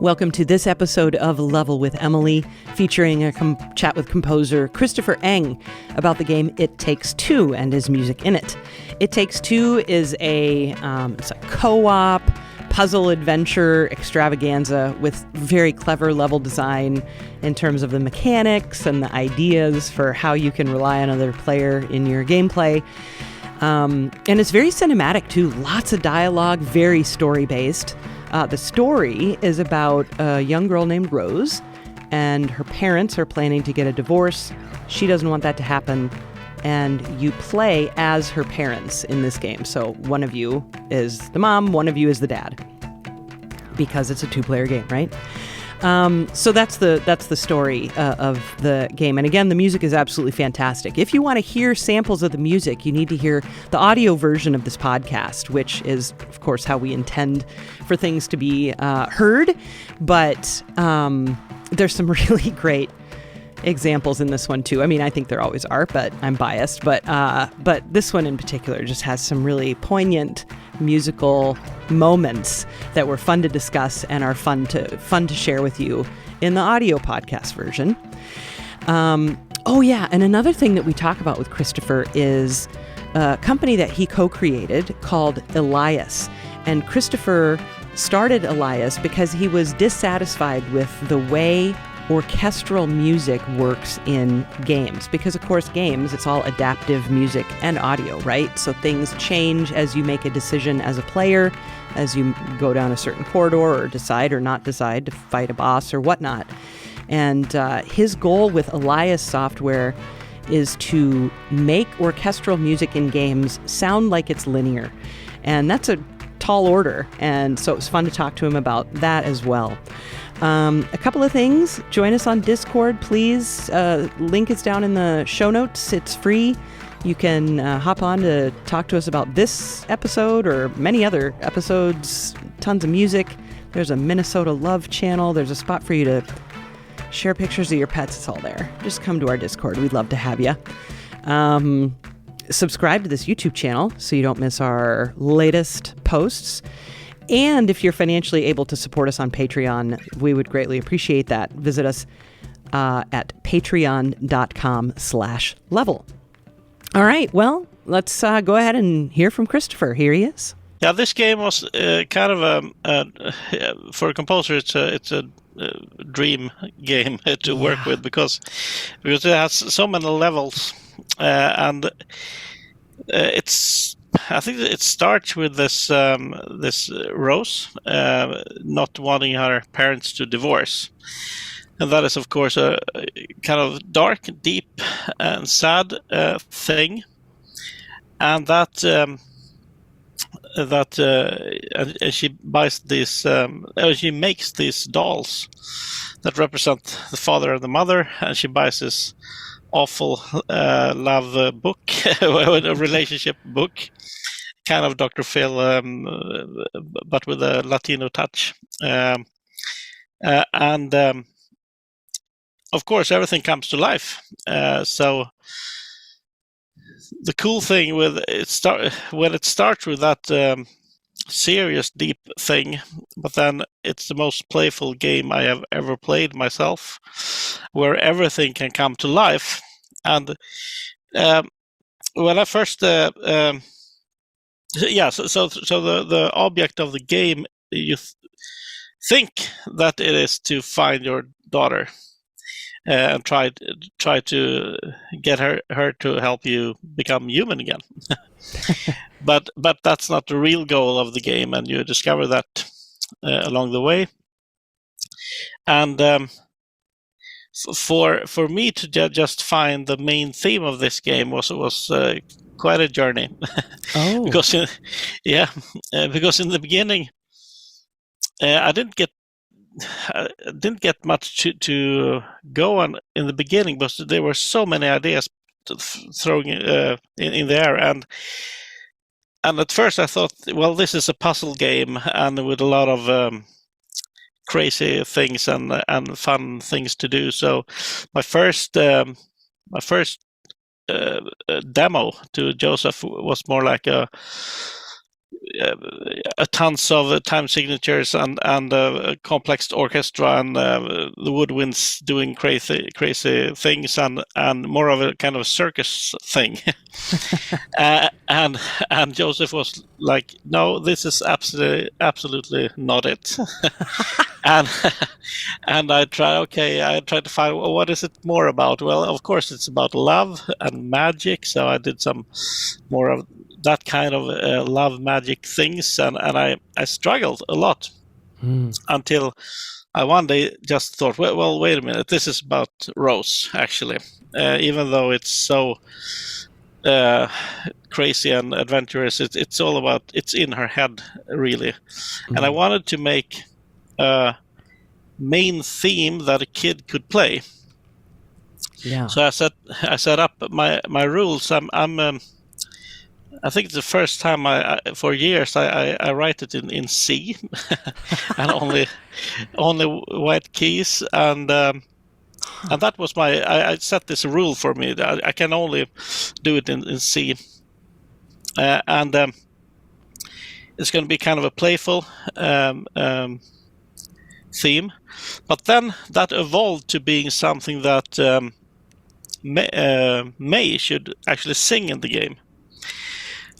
Welcome to this episode of Level with Emily, featuring a chat with composer Kristofer Eng about the game It Takes Two and his music in it. It Takes Two is it's a co-op puzzle adventure extravaganza with very clever level design in terms of the mechanics and the ideas for how you can rely on another player in your gameplay. And it's very cinematic too, lots of dialogue, very story-based. The story is about a young girl named Rose, and her parents are planning to get a divorce. She doesn't want that to happen, and you play as her parents in this game. So one of you is the mom, one of you is the dad, because it's a two-player game, right? So that's the story of the game. And again, the music is absolutely fantastic. If you want to hear samples of the music, you need to hear the audio version of this podcast, which is, of course, how we intend for things to be heard. But there's some really great examples in this one too. I mean, I think there always are, but I'm biased. But this one in particular just has some really poignant musical moments that were fun to discuss and are fun to share with you in the audio podcast version. Oh yeah, and another thing that we talk about with Kristofer is a company that he co-created called Elias. And Kristofer started Elias because he was dissatisfied with the way orchestral music works in games, because of course games, it's all adaptive music and audio, right? So things change as you make a decision as a player, as you go down a certain corridor or decide or not decide to fight a boss or whatnot. And his goal with Elias software is to make orchestral music in games sound like it's linear, and that's a tall order, and so it was fun to talk to him about that as well. A couple of things. Join us on Discord, please. Link is down in the show notes. It's free. You can hop on to talk to us about this episode or many other episodes. Tons of music. There's a Minnesota Love channel. There's a spot for you to share pictures of your pets. It's all there. Just come to our Discord. We'd love to have you. Subscribe to this YouTube channel so you don't miss our latest posts. And if you're financially able to support us on Patreon, we would greatly appreciate that. Visit us at patreon.com/level. All right, well, let's go ahead and hear from Kristofer. Here he is. Yeah, this game was kind of for a composer, it's a dream game to work with because it has so many levels, and I think it starts with this Rose not wanting her parents to divorce, and that is of course a kind of dark, deep, and sad thing, and and she buys these, she makes these dolls that represent the father and the mother, and she buys this awful love book, a relationship book, kind of Dr. Phil, but with a Latino touch. And of course, everything comes to life. So the cool thing with when it starts with that serious, deep thing, but then it's the most playful game I have ever played myself, where everything can come to life. And when I first so the object of the game, you think that it is to find your daughter and try to get her to help you become human again. but that's not the real goal of the game, and you discover that along the way. And for me to just find the main theme of this game was quite a journey. Oh, because in the beginning, I didn't get much to go on in the beginning, but there were so many ideas throwing in the air, and at first I thought, well, this is a puzzle game, and with a lot of crazy things and fun things to do. So my first demo to Joseph was more like a tons of time signatures and a complex orchestra and the woodwinds doing crazy things and more of a kind of circus thing. And Joseph was like, no, this is absolutely not it. and I tried to find, well, what is it more about? Well, of course it's about love and magic, so I did some more of that kind of love magic things, and I struggled a lot until I one day just thought, well, wait a minute, this is about Rose, actually, even though it's so crazy and adventurous. It's all about, it's in her head, really. And I wanted to make a main theme that a kid could play. Yeah. So I set up my rules. I think it's the first time for years I write it in C and only white keys, and that was I set this rule for me that I can only do it in C, and it's going to be kind of a playful theme, but then that evolved to being something that May should actually sing in the game.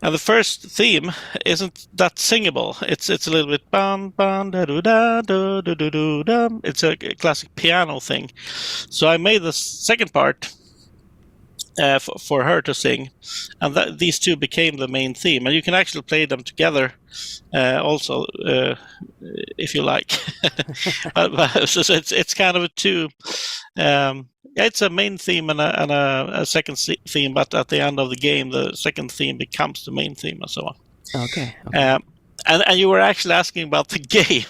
And the first theme isn't that singable. It's a little bit bam bam da do da do do do do da. It's a classic piano thing. So I made the second part for her to sing, and these two became the main theme. And you can actually play them together, also, if you like. So it's kind of a two. It's a main theme and a second theme, but at the end of the game, the second theme becomes the main theme, and so on. Okay. And you were actually asking about the game,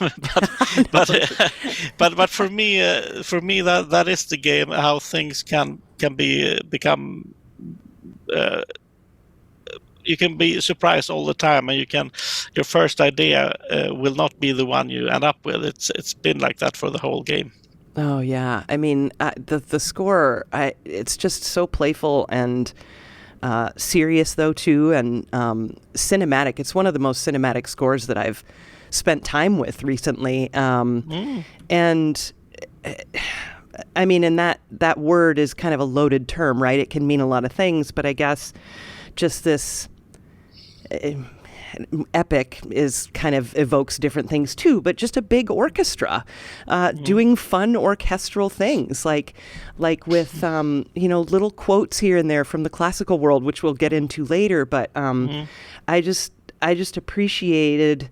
but for me that is the game. How things can become. You can be surprised all the time, and your first idea will not be the one you end up with. It's been like that for the whole game. Oh yeah, I mean the score. It's just so playful and serious though too, and cinematic. It's one of the most cinematic scores that I've spent time with recently. And I mean, and that word is kind of a loaded term, right? It can mean a lot of things, but I guess just this. Epic is kind of evokes different things too, but just a big orchestra doing fun orchestral things like with little quotes here and there from the classical world, which we'll get into later. But I just appreciated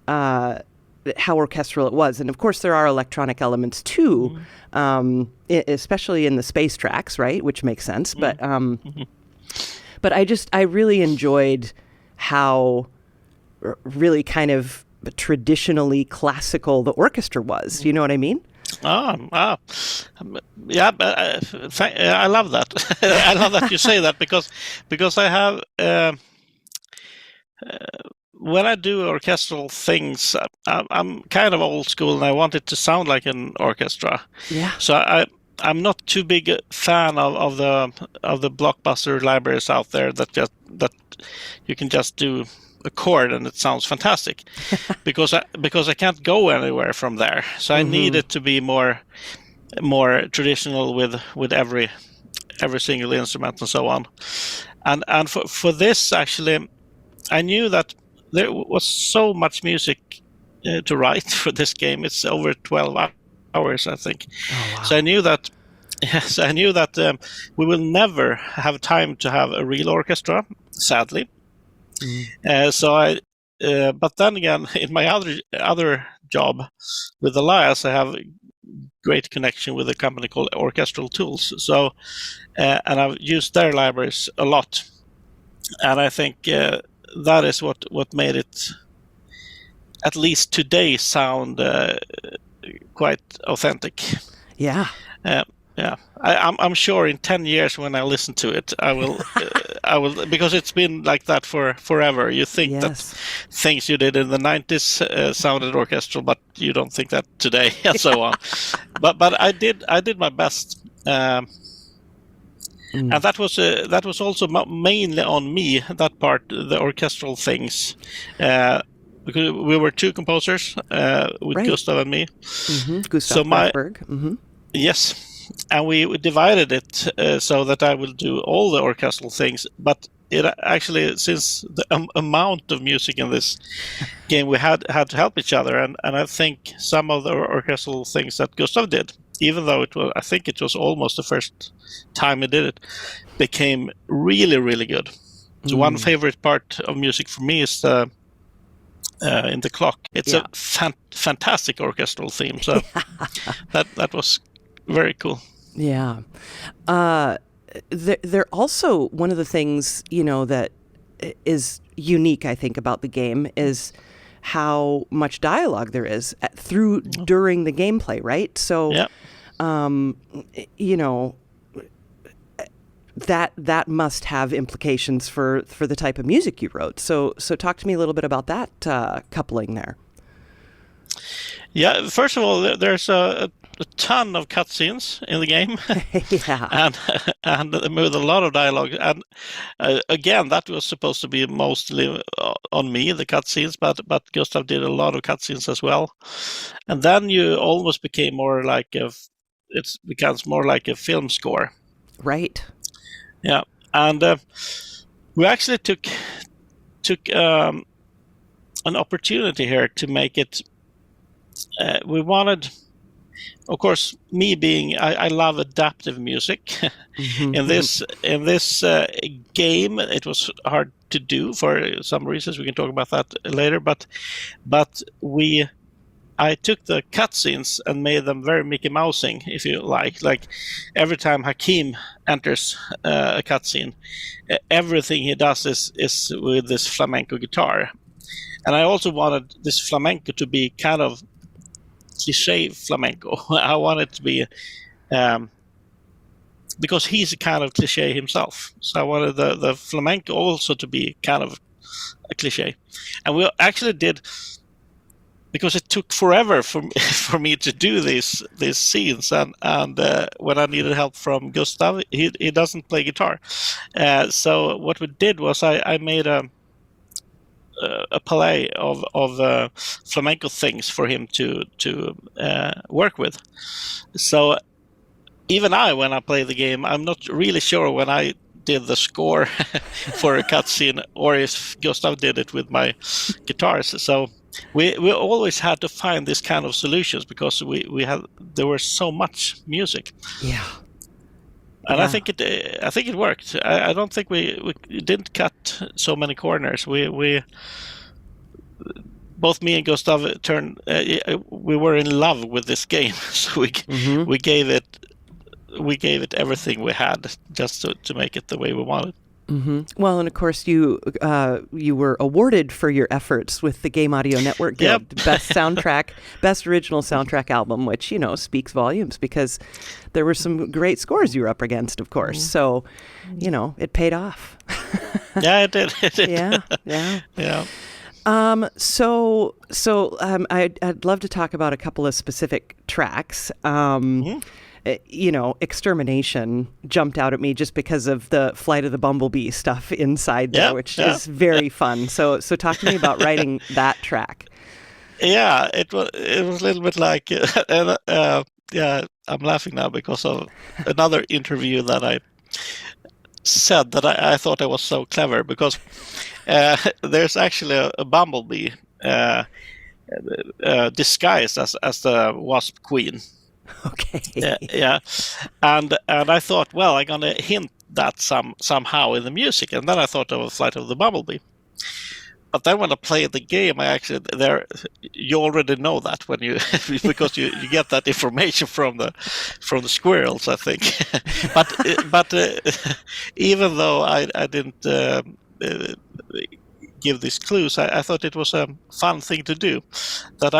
how orchestral it was, and of course there are electronic elements too, especially in the space tracks, right? Which makes sense. But I really enjoyed how really kind of traditionally classical the orchestra was. You know what I mean? Yeah, but I love that. I love that you say that because I have when I do orchestral things, I'm kind of old school and I want it to sound like an orchestra. Yeah. So I'm not too big a fan of the blockbuster libraries out there that you can just do a chord and it sounds fantastic, because I can't go anywhere from there. So I need it to be more traditional with every single instrument and so on. And for this, actually, I knew that there was so much music to write for this game. It's over 12 hours, I think. Oh, wow. So I knew that. Yes, I knew that we will never have time to have a real orchestra, sadly. But then again, in my other job with Elias, I have a great connection with a company called Orchestral Tools. So, and I've used their libraries a lot, and I think that is what made it, at least today, sound quite authentic. Yeah. Yeah, I'm sure in 10 years when I listen to it, I will, because it's been like that for forever. You think that things you did in the 90s sounded orchestral, but you don't think that today, and so on. But I did my best. And that was also mainly on me, that part, the orchestral things, because we were two composers with Gustav and me. Gustav Grafberg. Yes, and we divided it so that I will do all the orchestral things, but it actually, since the amount of music in this game, we had to help each other, and I think some of the orchestral things that Gustav did, even though I think it was almost the first time he did it, became really, really good. So one favorite part of music for me is the in the clock. It's a fantastic orchestral theme. So that was very cool. Yeah. They're also, one of the things, that is unique, I think, about the game is how much dialogue there is during the gameplay, right? So, that must have implications for the type of music you wrote. So talk to me a little bit about that coupling there. Yeah, first of all, there's a ton of cutscenes in the game, and with a lot of dialogue. And again, that was supposed to be mostly on me, the cutscenes, but Gustav did a lot of cutscenes as well. And then you almost became more like it becomes more like a film score, right? Yeah, and we actually took an opportunity here to make it. We wanted, of course, me being I love adaptive music. In this game, it was hard to do for some reasons. We can talk about that later. But I took the cutscenes and made them very Mickey Mousing, if you like. Like every time Hakim enters a cutscene, everything he does is with this flamenco guitar. And I also wanted this flamenco to be kind of cliche flamenco. I want it to be because he's a kind of cliche himself. So I wanted the flamenco also to be kind of a cliche. And we actually did, because it took forever for me to do these scenes, and when I needed help from Gustav, he doesn't play guitar. So what we did was I made a palette of flamenco things for him to work with. So even when I play the game, I'm not really sure when I did the score for a cutscene or if Gustav did it with my guitars. So we always had to find this kind of solutions because there was so much music. Yeah. And I think it worked. I don't think we didn't cut so many corners. We both me and Gustav we were in love with this game, so we gave it everything we had just to make it the way we wanted. Well, and of course you were awarded for your efforts with the Game Audio Network Guild Best Original Soundtrack Album, which speaks volumes because there were some great scores you were up against, of course. So, it paid off. Yeah, it did. Yeah. I'd love to talk about a couple of specific tracks. Extermination jumped out at me just because of the Flight of the Bumblebee stuff inside there, which is very fun. So talk to me about writing that track. Yeah, it was a little bit like, I'm laughing now because of another interview that I said that I thought I was so clever because there's actually a bumblebee disguised as the wasp queen. Okay. Yeah, and I thought, well, I'm gonna hint that somehow in the music, and then I thought of a Flight of the Bumblebee. But then when I played the game, you already know that when you because you get that information from the squirrels, I think. but even though I didn't give these clues, I thought it was a fun thing to do. That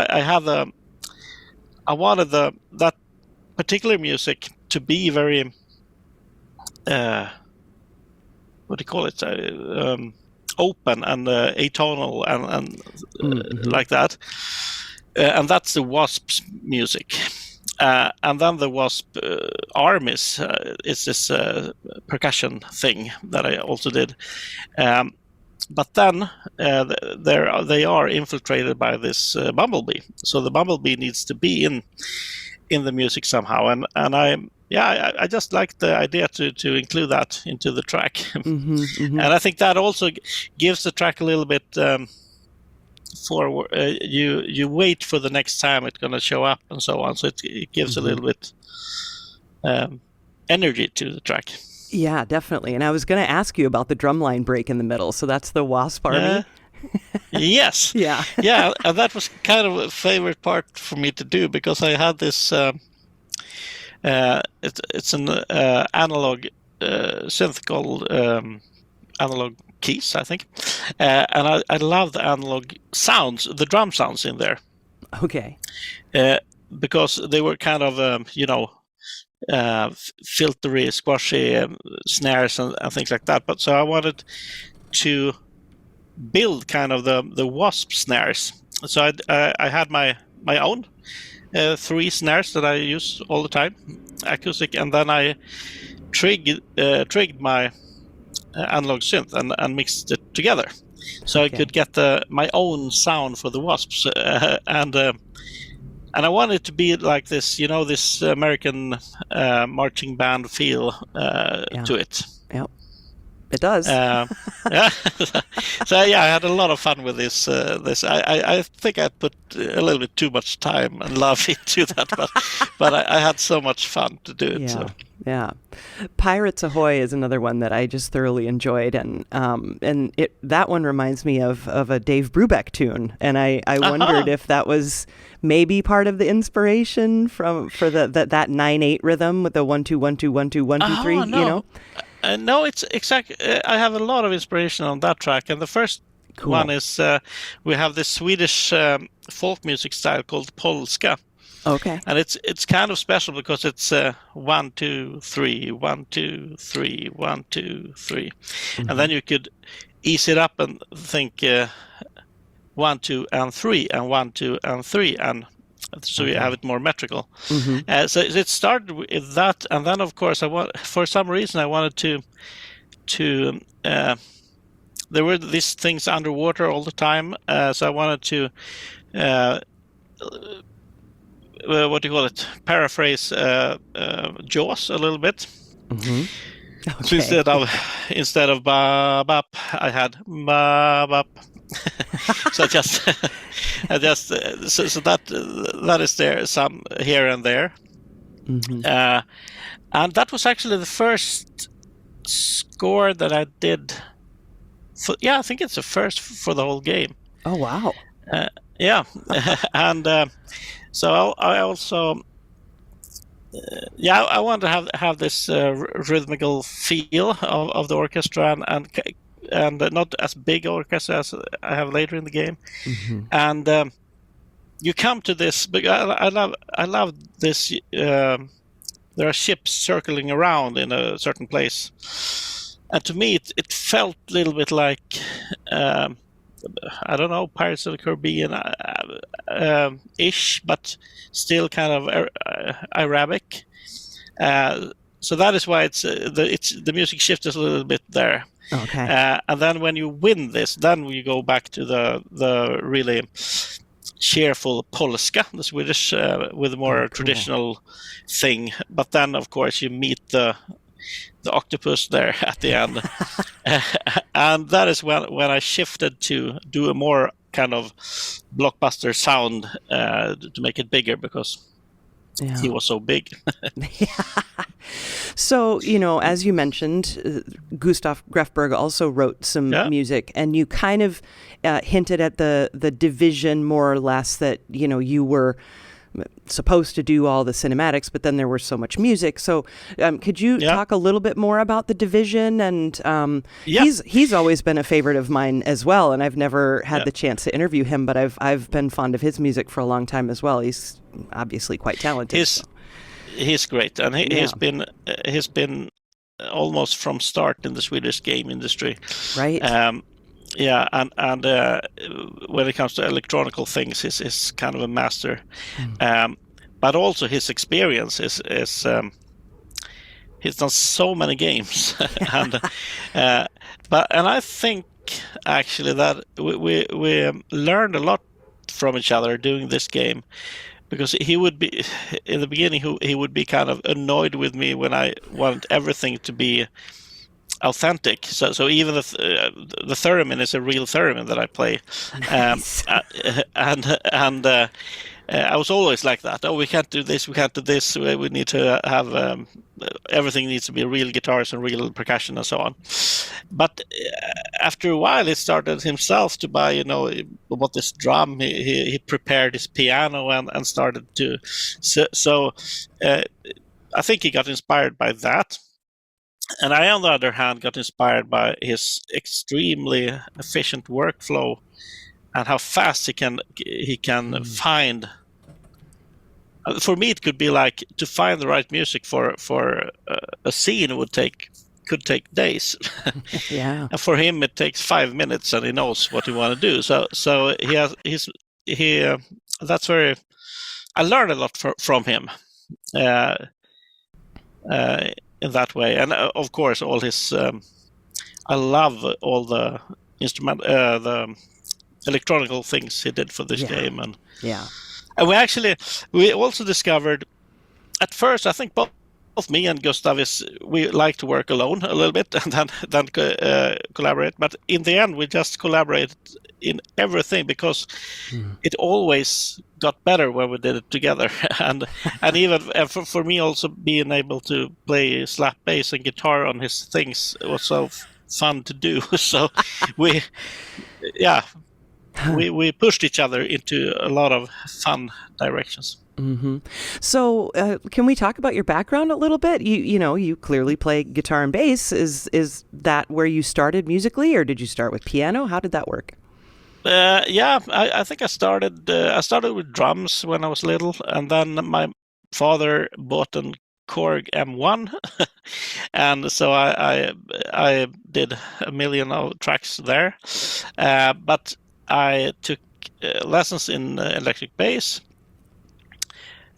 I wanted that particular music to be very what do you call it? Open and atonal and like that, and that's the Wasps' music. And then the Wasp Armies is this percussion thing that I also did. But then they are infiltrated by this bumblebee. So the bumblebee needs to be in the music somehow. And I just like the idea to include that into the track. And I think that also gives the track a little bit for you wait for the next time it's going to show up and so on. So it gives a little bit energy to the track. Yeah, definitely. And I was going to ask you about the drumline break in the middle. So that's the Wasp Army? Yes. Yeah. Yeah, and that was kind of a favorite part for me to do because I had this... it's an analog synth called Analog Keys, I think. And I love the analog sounds, the drum sounds in there. Okay. Because they were kind of, filtery, squashy snares and things like that. But so I wanted to build kind of the Wasp snares. So I had my own 3 snares that I use all the time, acoustic, and then I trigged my analog synth and mixed it together, so I could get my own sound for the Wasps, and I wanted it to be like this, this American marching band feel to it. Yep. It does. Yeah. So yeah, I had a lot of fun with this. I think I put a little bit too much time and love into that, but I had so much fun to do it. Yeah. So. Yeah. Pirates Ahoy is another one that I just thoroughly enjoyed, and that one reminds me of a Dave Brubeck tune, and I wondered if that was maybe part of the inspiration for that 9/8 rhythm with the 1-2-1-2-1-2-1-2-3. No. No, it's exactly. I have a lot of inspiration on that track, and the first one is we have this Swedish folk music style called polska. Okay. And it's kind of special because it's 1 2 3 1 2 3 1 2 3, and then you could ease it up and think 1 2 and 3 and 1 2 and 3, and so you have it more metrical. So it started with that, and then of course for some reason I wanted to there were these things underwater all the time, so I wanted to what do you call it? Paraphrase Jaws a little bit. Okay. So instead of ba bap, I had ba bap. So so that is there some here and there, and that was actually the first score that I did. I think it's the first for the whole game. Oh wow! Yeah, and. So I also, I want to have this rhythmical feel of the orchestra, and not as big orchestra as I have later in the game. And you come to this, but I love this. There are ships circling around in a certain place, and to me it felt a little bit like. I don't know, Pirates of the Caribbean ish, but still kind of Arabic. So that is why the music shifts a little bit there. Okay. And then when you win this, then you go back to the really cheerful polska, the Swedish, with a more traditional thing. But then, of course, you meet the octopus there at the end. And that is when I shifted to do a more kind of blockbuster sound to make it bigger, because he was so big. So, as you mentioned, Gustav Grefberg also wrote some music, and you kind of hinted at the division more or less, that, you were supposed to do all the cinematics, but then there was so much music. So could you talk a little bit more about the division? And he's always been a favorite of mine as well, and I've never had the chance to interview him, but I've been fond of his music for a long time as well. He's obviously quite talented. He's great, and he's been almost from start in the Swedish game industry. Right. And when it comes to electronical things, he's kind of a master. but also his experience is he's done so many games, and I think actually that we learned a lot from each other doing this game, because he would be in the beginning he would be kind of annoyed with me when I want everything to be authentic. So even the theremin is a real theremin that I play, Nice. and I was always like that. Oh, we can't do this. We can't do this. We need to have everything needs to be real guitars and real percussion and so on. But after a while, he started himself to buy, about this drum. He prepared his piano and started to. So I think he got inspired by that. And I, on the other hand, got inspired by his extremely efficient workflow and how fast he can find. For me, it could be like to find the right music for a scene could take days. Yeah. And for him, it takes 5 minutes, and he knows what he want to do. So that's where I learned a lot from him. In that way, and of course, all his. I love all the the electronical things he did for this game, and we also discovered. At first, I think both me and Gustav we like to work alone a little bit and then collaborate. But in the end, we just collaborated in everything, because it always got better when we did it together. and even for me also being able to play slap bass and guitar on his things was so fun to do. So we pushed each other into a lot of fun directions. Mm-hmm. So can we talk about your background a little bit? You clearly play guitar and bass. Is that where you started musically, or did you start with piano? How did that work? I think I started with drums when I was little, and then my father bought a Korg M1, and so I did a million of tracks there. But I took lessons in electric bass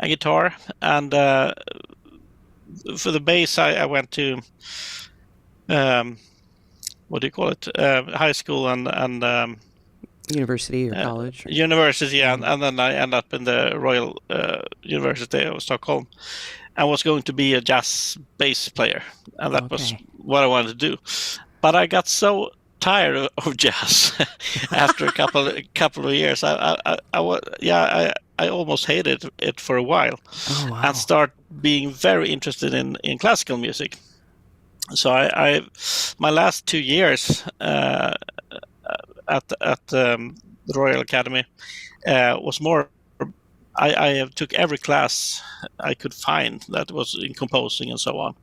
and guitar, and for the bass I went to what do you call it? High school and university or college? University, and then I ended up in the Royal University of Stockholm. I was going to be a jazz bass player, and that was what I wanted to do. But I got so tired of jazz after a couple of years. I almost hated it for a while, and start being very interested in classical music. So my last 2 years at the Royal Academy was more. I took every class I could find that was in composing and so on,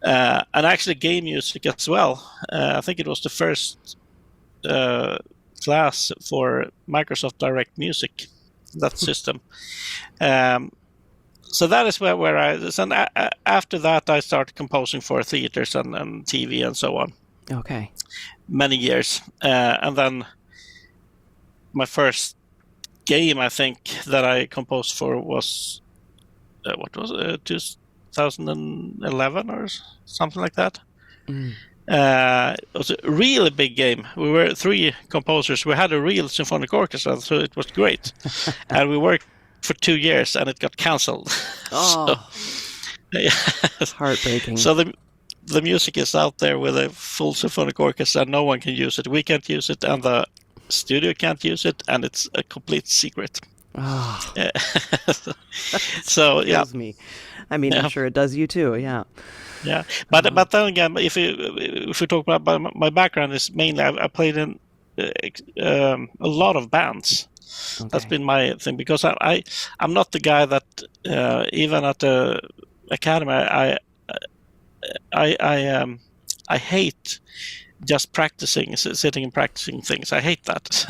and actually game music as well. I think it was the first class for Microsoft Direct Music, that system. So that is where after that I started composing for theaters and TV and so on. Okay. Many years, and then my first game I think that I composed for was 2011 or something like that. It was a really big game. We were 3 composers. We had a real symphonic orchestra, so it was great. And we worked for 2 years, and it got cancelled. It's heartbreaking. So the music is out there with a full symphonic orchestra. No one can use it. We can't use it, and the studio can't use it, and it's a complete secret. So yeah, me. I mean, I'm sure it does you too. Yeah. But then again, if we talk about my background, is mainly I played in a lot of bands. That's been my thing, because I'm not the guy that even at the academy I hate just practicing, sitting and practicing things. I hate that.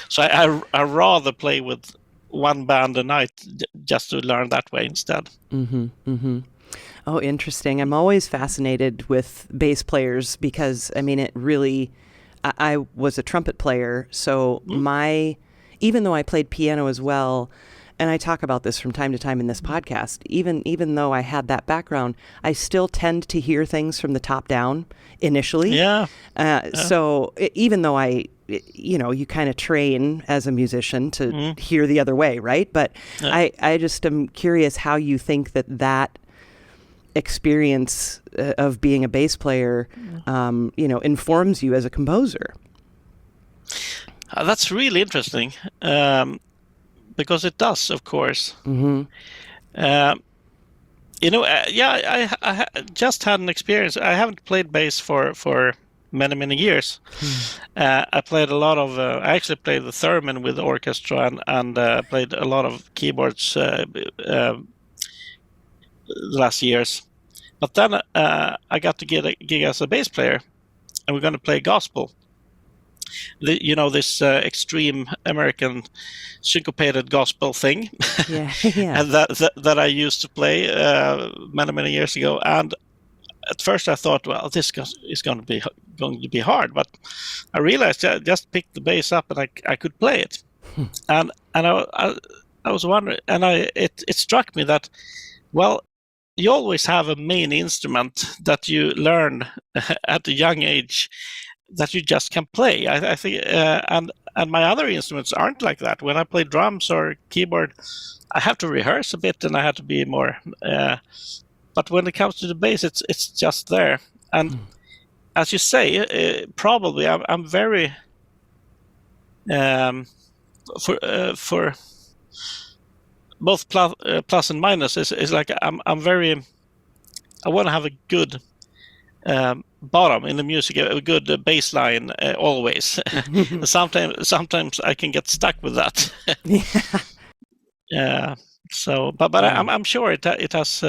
So I rather play with one band a night just to learn that way instead. Mm-hmm, mm-hmm. Oh, interesting. I'm always fascinated with bass players because, I mean, it really, I was a trumpet player. So even though I played piano as well, and I talk about this from time to time in this podcast, even though I had that background, I still tend to hear things from the top down initially. Yeah. So even though you kind of train as a musician to hear the other way, right? But I just am curious how you think that experience of being a bass player, informs you as a composer. That's really interesting, because it does, of course. Mm-hmm. I just had an experience. I haven't played bass for many, many years. I played a lot of. I actually played the theremin with the orchestra and played a lot of keyboards the last years. But then I got to get a gig as a bass player, and we're going to play gospel. This extreme American syncopated gospel thing, and that I used to play many, many years ago. And at first I thought, well, this is going to be hard, but I realized I just picked the bass up and I could play it. And I was wondering, and it struck me that, well, you always have a main instrument that you learn at a young age that you just can play. I think, and my other instruments aren't like that. When I play drums or keyboard, I have to rehearse a bit and I have to be more. But when it comes to the bass, it's just there. And as you say, probably I'm very for both plus and minus is like I'm very. I want to have a good bottom in the music, a good bass line always. Sometimes I can get stuck with that. So, but I'm sure it has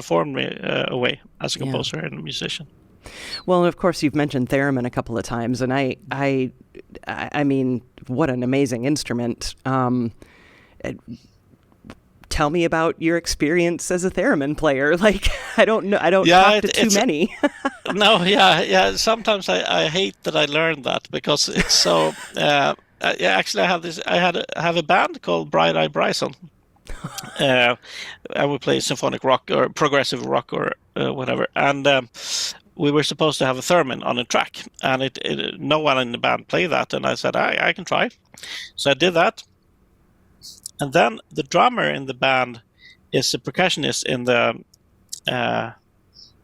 formed me away as a composer and a musician. Well, and of course you've mentioned theremin a couple of times, and I mean, what an amazing instrument. Tell me about your experience as a theremin player. Like, I don't know. I don't talk to too many. No, yeah. Sometimes I hate that I learned that because it's so. Actually, I have a band called Bright Eye Bryson. And we play symphonic rock or progressive rock or whatever. And we were supposed to have a theremin on a track, and no one in the band played that. And I said, I can try. So I did that. And then the drummer in the band is a percussionist in the,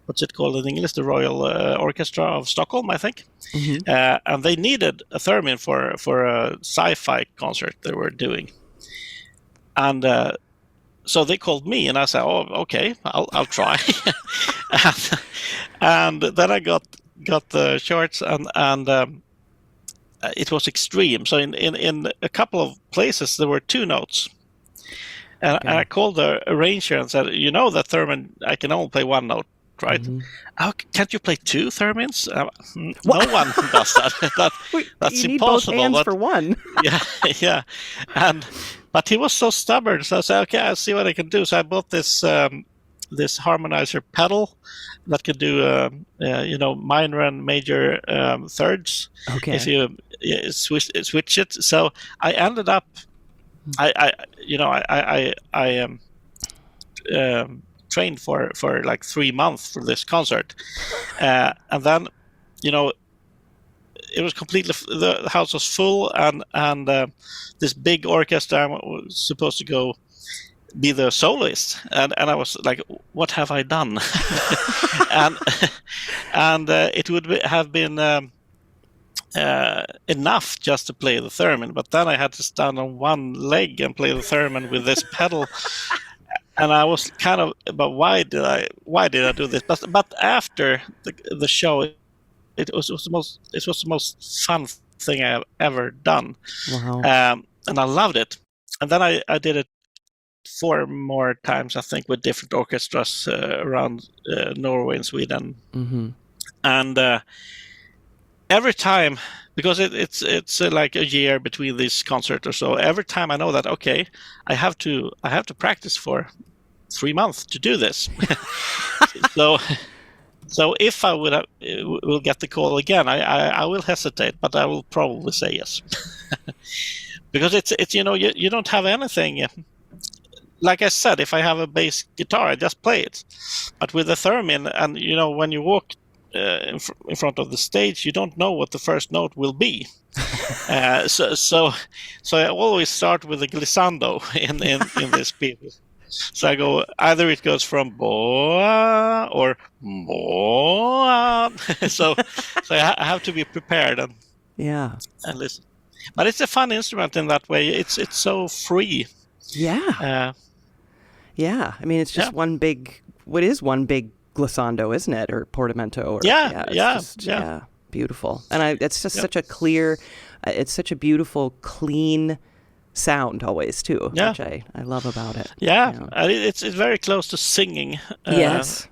what's it called in English? The Royal Orchestra of Stockholm, I think. Mm-hmm. And they needed a theremin for a sci-fi concert they were doing. And so they called me, and I said, "Oh, okay, I'll try." and then I got the shorts, and it was extreme. So in a couple of places there were two notes, and I called the arranger and said, that theremin, I can only play one note, right? Mm-hmm. How can't you play two theremins? No one does that. That's you need impossible. Both hands for one. yeah. But he was so stubborn, so I said, okay, I'll see what I can do. So I bought this Harmonizer Pedal that could do, minor and major thirds. Okay. If you switch it. So I ended up, I trained for like 3 months for this concert, and then, it was completely, the house was full, and this big orchestra was supposed to go be the soloist, and I was like, what have I done? and it would have been enough just to play the theremin, but then I had to stand on one leg and play the theremin with this pedal. And I was kind of, but why did I do this? But after the show, it was the most fun thing I have ever done. Wow. And I loved it. And then I did it 4 more times, I think, with different orchestras around Norway and Sweden. Mm-hmm. And every time, because it's like a year between these concerts or so, every time I know that, okay, I have to practice for 3 months to do this. So if I will get the call again, I will hesitate, but I will probably say yes. because it's you don't have anything. Like I said, if I have a bass guitar, I just play it. But with the theremin, and when you walk in front of the stage, you don't know what the first note will be. So I always start with a glissando in this piece. So I go, either it goes from boa or boa. so I have to be prepared and listen. But it's a fun instrument in that way. It's so free. Yeah. Yeah. I mean, it's just one big glissando, isn't it? Or portamento. Or, yeah. Beautiful. And it's just such a clear, it's such a beautiful, clean sound always too, which I love about it. Yeah. It's very close to singing. Yes.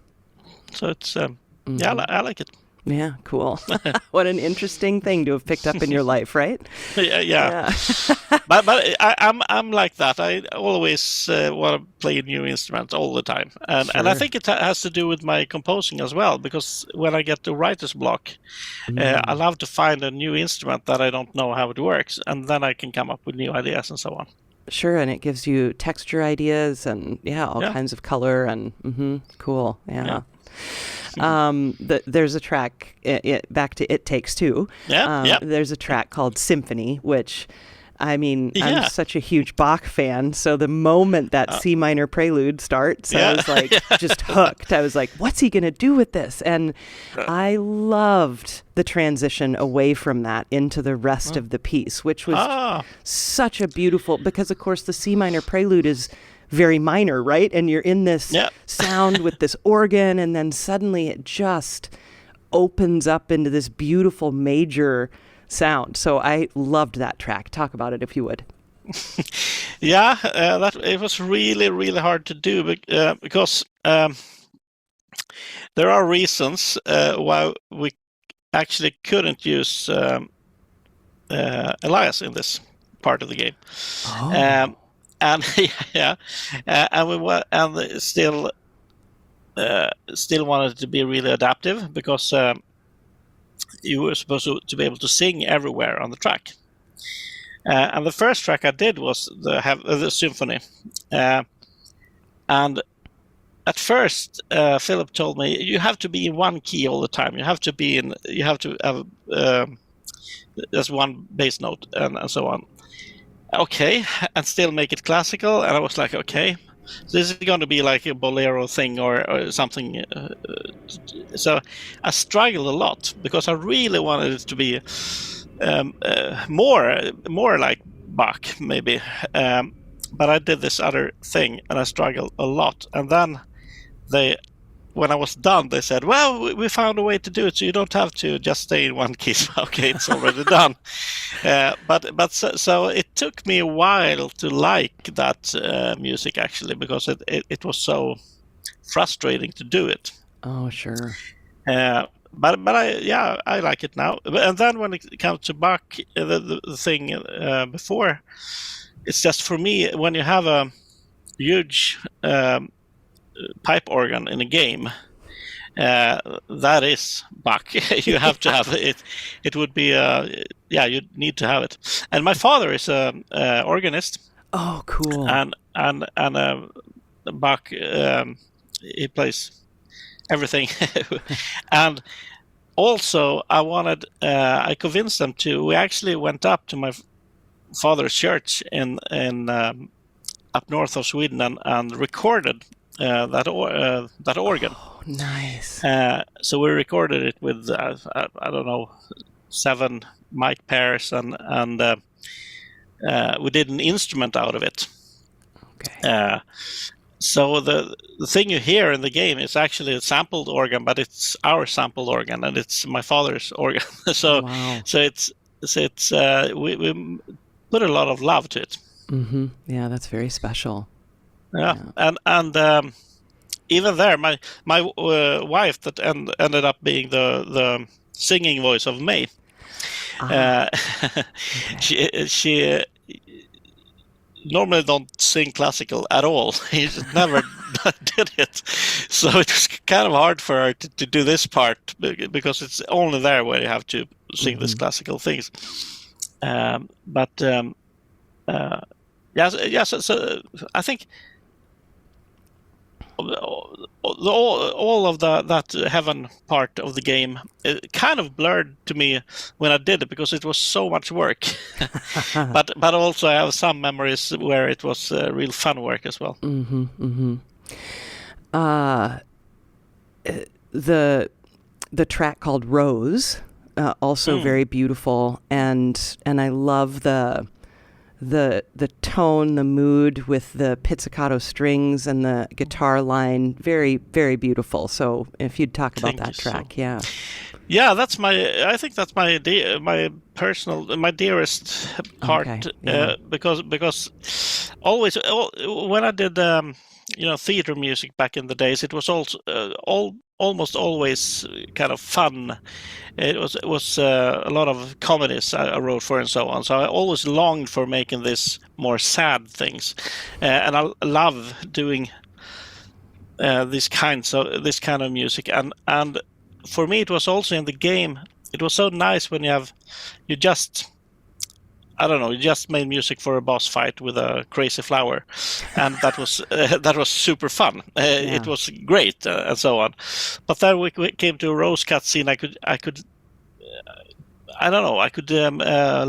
So it's, I like it. Yeah, cool. What an interesting thing to have picked up in your life, right? Yeah. but I'm like that. I always want to play new instruments all the time, and I think it has to do with my composing as well. Because when I get the writer's block, I love to find a new instrument that I don't know how it works, and then I can come up with new ideas and so on. Sure, and it gives you texture ideas and all kinds of color and cool. Yeah. There's a track back to It Takes Two. There's a track called Symphony, which, I mean, I'm such a huge Bach fan. So the moment that C minor prelude starts, I was like just hooked. I was like, what's he going to do with this? And I loved the transition away from that into the rest of the piece, which was such a beautiful, because of course the C minor prelude is very minor, right? And you're in this sound with this organ, and then suddenly it just opens up into this beautiful major sound. So I loved that track. Talk about it if you would. That it was really, really hard to do because there are reasons why we actually couldn't use Elias in this part of the game. And and we were, and still wanted to be really adaptive because you were supposed to be able to sing everywhere on the track. And the first track I did was the Symphony, and at first Philip told me you have to be in one key all the time. You have to have just one bass note and so on. Okay, and still make it classical. And I was like, okay, so this is going to be like a bolero thing or something. So I struggled a lot because I really wanted it to be more like Bach, maybe. But I did this other thing, and I struggled a lot. And then when I was done, they said, well, we found a way to do it, so you don't have to just stay in one key. Okay, it's already done. So it took me a while to like that music, actually, because it was so frustrating to do it. Oh, sure. But I like it now. And then when it comes to Bach, the thing before, it's just for me, when you have a huge pipe organ in a game, that is Bach. You have to have it. It would be you need to have it. And my father is a organist. Oh, cool. And Bach, he plays everything. And also I convinced them to. We actually went up to my father's church in up north of Sweden and recorded that organ. Oh, nice. So we recorded it with I don't know, 7 mic pairs and we did an instrument out of it. Okay. So the thing you hear in the game is actually a sampled organ, but it's our sampled organ and it's my father's organ. So wow. so it's we put a lot of love to it. Mm-hmm. Yeah, that's very special. Yeah. And even there, my wife that ended up being the singing voice of May. She normally don't sing classical at all. He just never did it, so it was kind of hard for her to do this part because it's only there where you have to sing these classical things. But yes. So I think all of that heaven part of the game, it kind of blurred to me when I did it because it was so much work. but also I have some memories where it was real fun work as well. The track called Rose, also very beautiful, and I love the tone, the mood with the pizzicato strings and the guitar line. Very, very beautiful. So if you'd talk about that track, yeah, that's I think that's my dearest part. Okay, yeah. Because always when I did theater music back in the days, it was also almost always kind of fun. It was a lot of comedies I wrote for and so on. So I always longed for making this more sad things, and I love doing this kind of music. And for me, it was also in the game. It was so nice when you just made music for a boss fight with a crazy flower, and that was super fun. It was great, and so on. But then we came to a rose cutscene. I could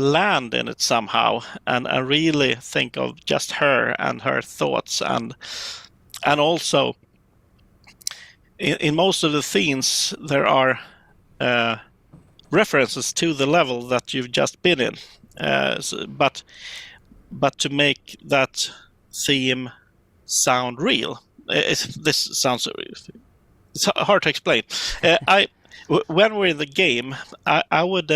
land in it somehow, and I really think of just her and her thoughts, and also in most of the themes there are references to the level that you've just been in. But to make that theme sound real, it's hard to explain. When we're in the game, I would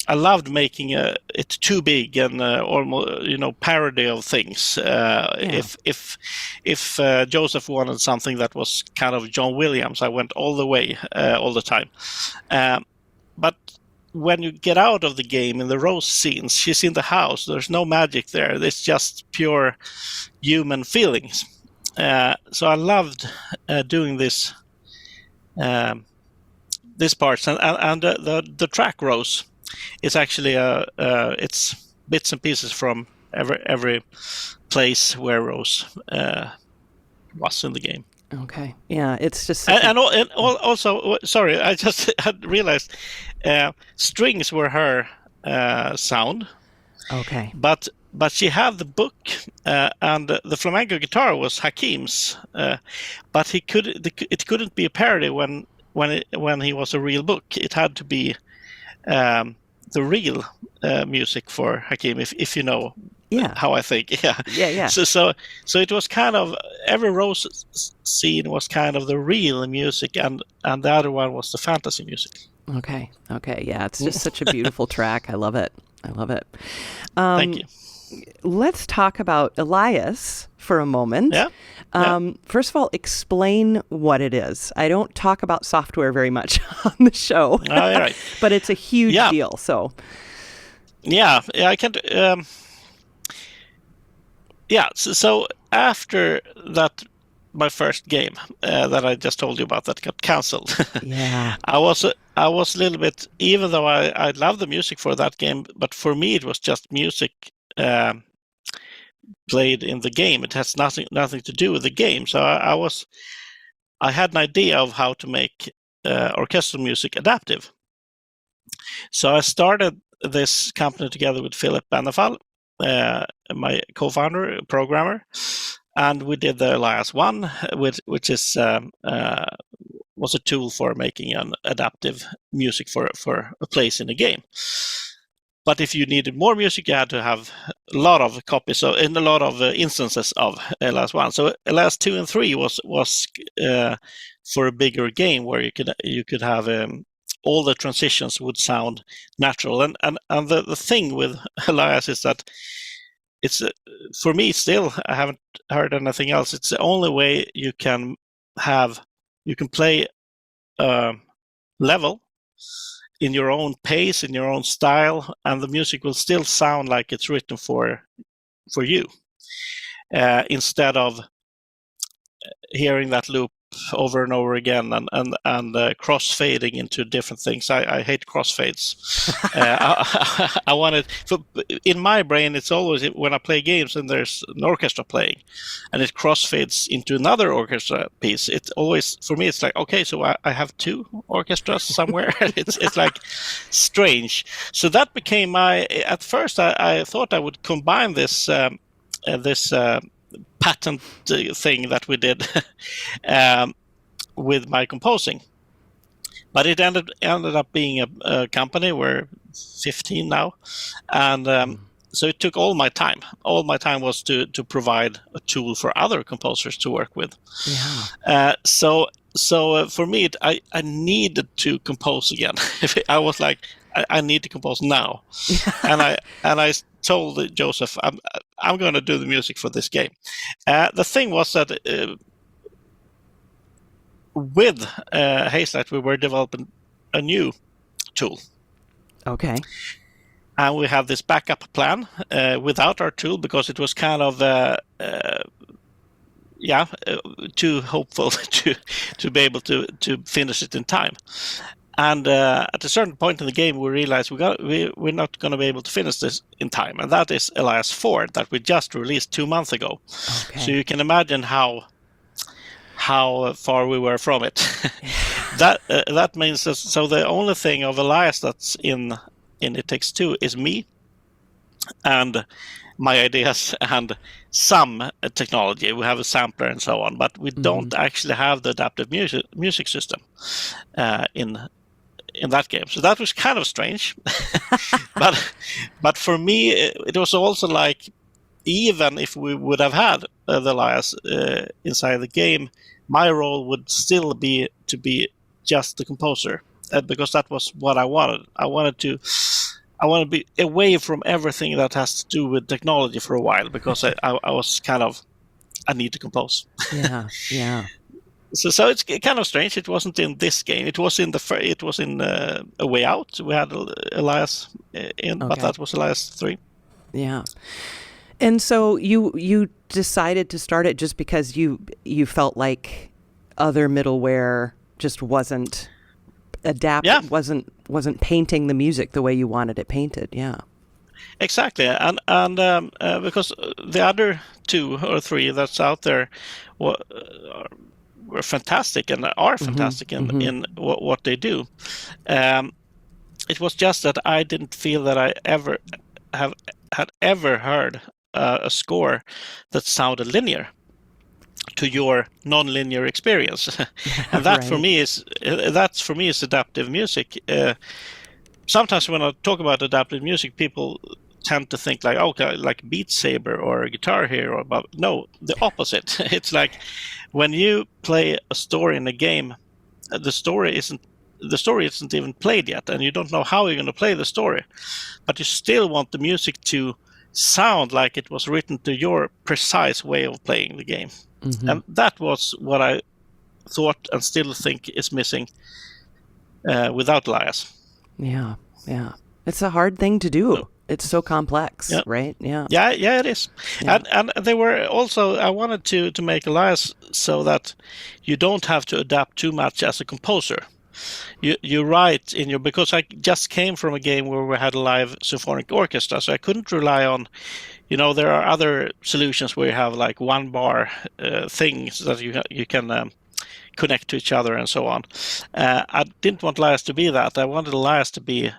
I loved making it too big and almost parody of things. If Joseph wanted something that was kind of John Williams, I went all the way all the time. But when you get out of the game in the Rose scenes, she's in the house. There's no magic there. It's just pure human feelings. So I loved doing this parts, and the track Rose is actually it's bits and pieces from every place where Rose was in the game. Okay, yeah, it's just and also sorry, I just had realized strings were her sound. Okay, but she had the book, and the flamenco guitar was Hakim's, but it couldn't be a parody when he was a real book. It had to be the real music for Hakim, if you know how I think. Yeah. So it was kind of every Rose scene was kind of the real music, and the other one was the fantasy music. Okay, yeah, it's just such a beautiful track. I love it. Thank you. Let's talk about Elias for a moment. First of all, explain what it is. I don't talk about software very much on the show, right. But it's a huge deal. So, I can. So after that, my first game that I just told you about that got cancelled. I was a little bit, even though I love the music for that game, but for me it was just music played in the game. It has nothing to do with the game. So I had an idea of how to make orchestral music adaptive. So I started this company together with Philip Benefal, my co-founder, programmer, and we did the Elias 1, which is was a tool for making an adaptive music for a place in a game. But if you needed more music, you had to have a lot of copies and a lot of instances of Elias 1. So Elias 2 and 3 was for a bigger game where you could have all the transitions would sound natural. And the thing with Elias is that it's for me still, I haven't heard anything else. It's the only way you can play level in your own pace, in your own style, and the music will still sound like it's written for you, instead of hearing that loop over and over again, and crossfading into different things. I hate crossfades. I wanted, in my brain, it's always when I play games and there's an orchestra playing, and it crossfades into another orchestra piece. It's always, for me, it's like, okay, so I have two orchestras somewhere. it's like strange. So that became my. At first, I thought I would combine this patent thing that we did with my composing, but it ended up being a company. We're 15 now, and so it took all my time. All my time was to provide a tool for other composers to work with. So for me, I needed to compose again. I was like, I need to compose now, and I told Joseph, I'm going to do the music for this game. The thing was that with Hazelight, we were developing a new tool. Okay. And we had this backup plan without our tool, because it was kind of too hopeful to be able to finish it in time. And at a certain point in the game, we realized we're not going to be able to finish this in time. And that is Elias 4 that we just released 2 months ago. Okay. So you can imagine how far we were from it. That means that, so the only thing of Elias that's in It Takes Two is me and my ideas and some technology. We have a sampler and so on, but we don't actually have the adaptive music system in that game. So that was kind of strange. but for me, it was also like, even if we would have had the Elias inside the game, my role would still be to be just the composer, because that was what I wanted. I want to be away from everything that has to do with technology for a while, because I was kind of, I need to compose. Yeah. So it's kind of strange. It wasn't in this game. It was in A Way Out. We had Elias in, but that was Elias 3. Yeah. And so you decided to start it just because you felt like other middleware just wasn't wasn't painting the music the way you wanted it painted. Yeah. Exactly, and because the other 2 or 3 that's out there were fantastic and are fantastic in what they do. It was just that I didn't feel that I had ever heard a score that sounded linear to your non-linear experience, and that for me is adaptive music. Sometimes when I talk about adaptive music, people tend to think like, okay, like Beat Saber or Guitar Hero, but no, the opposite. It's like when you play a story in a game, the story isn't even played yet, and you don't know how you're going to play the story, but you still want the music to sound like it was written to your precise way of playing the game. And that was what I thought and still think is missing without Elias. Yeah. It's a hard thing to do. It's so complex, right? Yeah, it is. Yeah. And they were also, I wanted to make Elias so that you don't have to adapt too much as a composer. You write in your, because I just came from a game where we had a live symphonic orchestra, so I couldn't rely on, there are other solutions where you have like one bar things that you can connect to each other and so on. I didn't want Elias to be that. I wanted Elias to be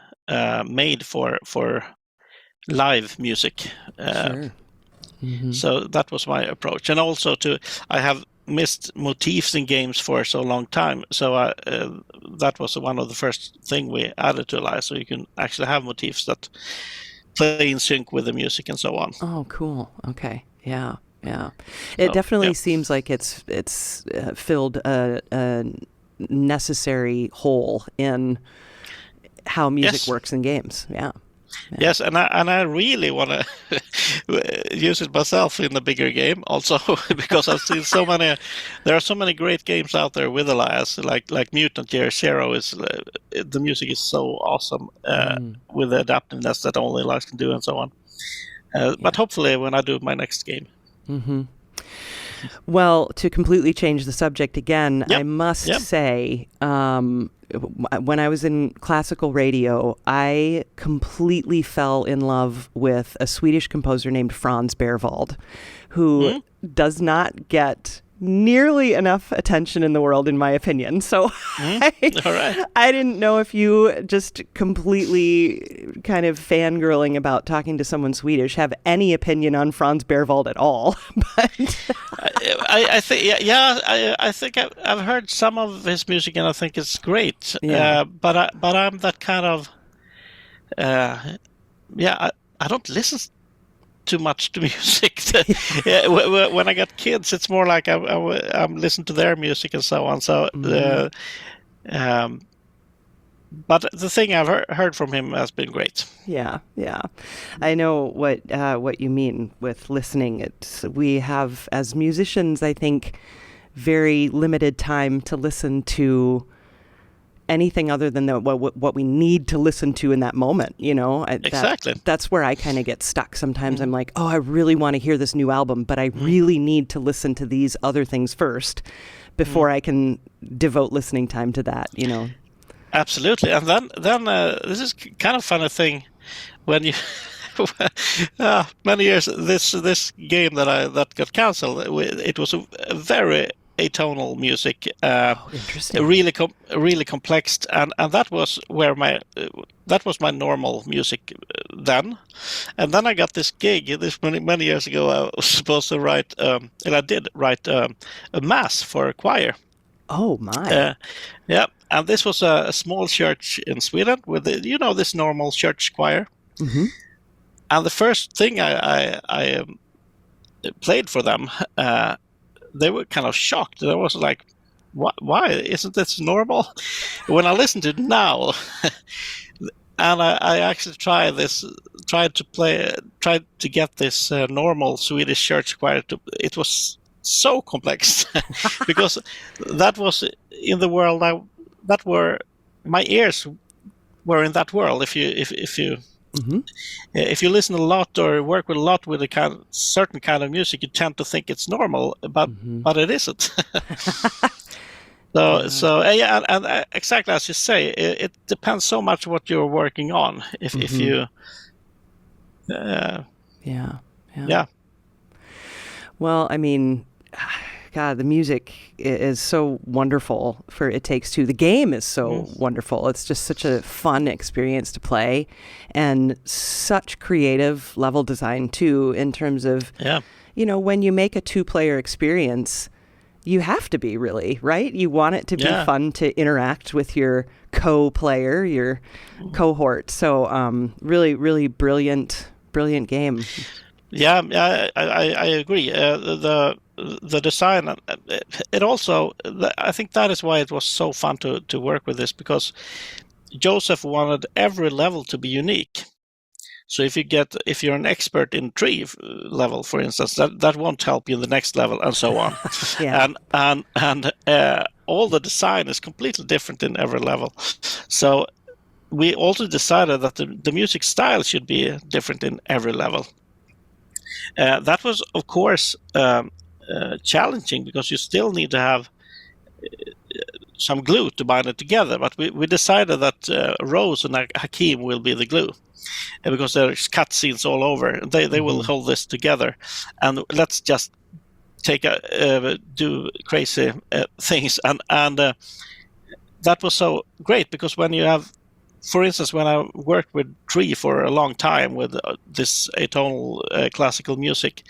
made for live music. Sure. So that was my approach. And also I have missed motifs in games for so long time. So that was one of the first thing we added to Elias. So you can actually have motifs that play in sync with the music and so on. Oh, cool. Okay. Yeah. It definitely seems like it's filled a necessary hole in how music works in games. Yeah. Yes, and I really want to use it myself in a bigger game also, because I've seen so many. There are so many great games out there with Elias, like Mutant Year Zero is the music is so awesome with the adaptiveness that only Elias can do and so on. But hopefully, when I do my next game. Well, to completely change the subject again, Yep. I must Yep. say, when I was in classical radio, I completely fell in love with a Swedish composer named Franz Berwald, who does not get nearly enough attention in the world, in my opinion. So All right. I didn't know if you, just completely kind of fangirling about talking to someone Swedish, have any opinion on Franz Berwald at all. But I think, I think I've heard some of his music, and I think it's great. Yeah. But I'm that kind of, I don't listen too much to music. When I got kids, it's more like I'm listening to their music and so on. So, but the thing I've heard from him has been great. Yeah. I know what you mean with listening. We have, as musicians, I think, very limited time to listen to anything other than what we need to listen to in that moment, Exactly. That's where I kind of get stuck. Sometimes I'm like, oh, I really want to hear this new album, but I really need to listen to these other things first before I can devote listening time to that, Absolutely. And then this is kind of funny thing when you many years this game that got cancelled, it was a very atonal music, interesting. really complex, and that was where that was my normal music then. And then I got this gig many years ago. I was supposed to write, and I did write a mass for a choir. Oh my! Yeah, and this was a small church in Sweden with this normal church choir. Mm-hmm. And the first thing I played for them, they were kind of shocked. I was like, "Why isn't this normal?" When I listen to it now, and I actually tried to get this normal Swedish church choir it was so complex because that was in the world that were my ears were in that world. If you if you listen a lot or work with a lot with a certain kind of music, you tend to think it's normal, but it isn't. So and exactly as you say, it depends so much what you're working on. If you, yeah. Well, I mean, God, the music is so wonderful for It Takes Two. The game is so wonderful. It's just such a fun experience to play, and such creative level design too, in terms of, when you make a 2-player experience, you have to be really, right? You want it to be fun to interact with your co-player, your cohort. So really, really brilliant game. Yeah, I agree. The design, it also, I think that is why it was so fun to work with this, because Joseph wanted every level to be unique. So if you're an expert in tree level, for instance, that won't help you in the next level, and so on. And all the design is completely different in every level. So we also decided that the music style should be different in every level. That was, of course, challenging, because you still need to have some glue to bind it together. But we decided that Rose and Hakim will be the glue, because there's cutscenes all over. They will hold this together, and let's just do crazy things. And that was so great, because when you have, for instance, when I worked with Tree for a long time with this atonal classical music,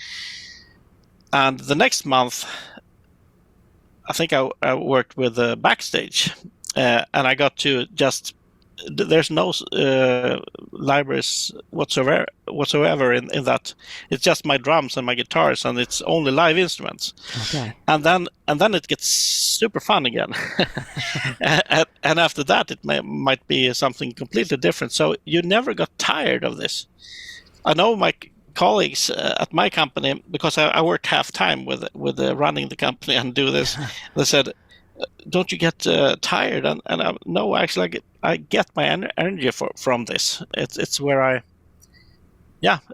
and the next month, I think I worked with Backstage, and I got to just, there's no libraries whatsoever in that. It's just my drums and my guitars, and it's only live instruments. Okay. And then it gets super fun again. and after that, it might be something completely different. So you never got tired of this. I know my colleagues at my company, because I worked half time with running the company and do this. They said, "Don't you get tired?" And no, actually, I get my energy from this. It's where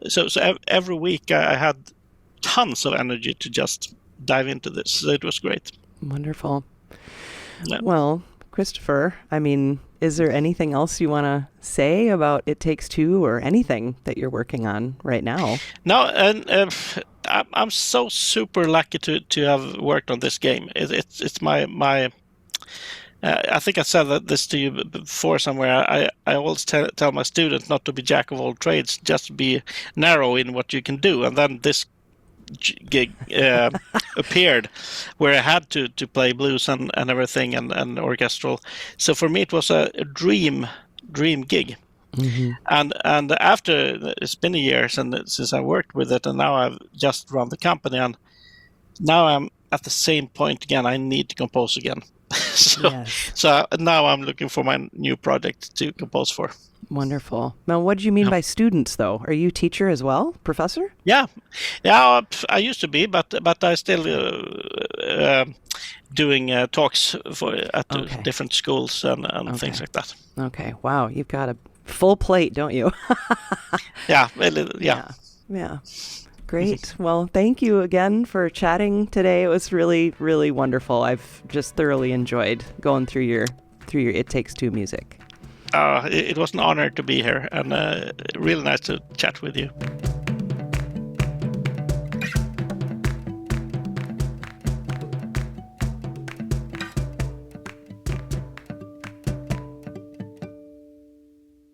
So every week I had tons of energy to just dive into this. So it was great. Wonderful. Yeah. Well, Kristofer, I mean, is there anything else you want to say about It Takes Two or anything that you're working on right now? No, and I'm so super lucky to have worked on this game. It's my I think I said this to you before somewhere. I always tell my students not to be jack of all trades, just be narrow in what you can do. And then this gig appeared where I had to play blues and everything and orchestral. So for me, it was a dream gig. Mm-hmm. And after it's been a year since I worked with it, and now I've just run the company, and now I'm at the same point again. I need to compose again. So now I'm looking for my new project to compose for. Wonderful. Now, what do you mean by students, though? Are you teacher as well, professor? Yeah. I used to be, but I still doing talks at different schools and things like that. Okay. Wow, you've got a full plate, don't you? Yeah. Great. Well, thank you again for chatting today. It was really, really wonderful. I've just thoroughly enjoyed going through your It Takes Two music. It was an honor to be here, and really nice to chat with you.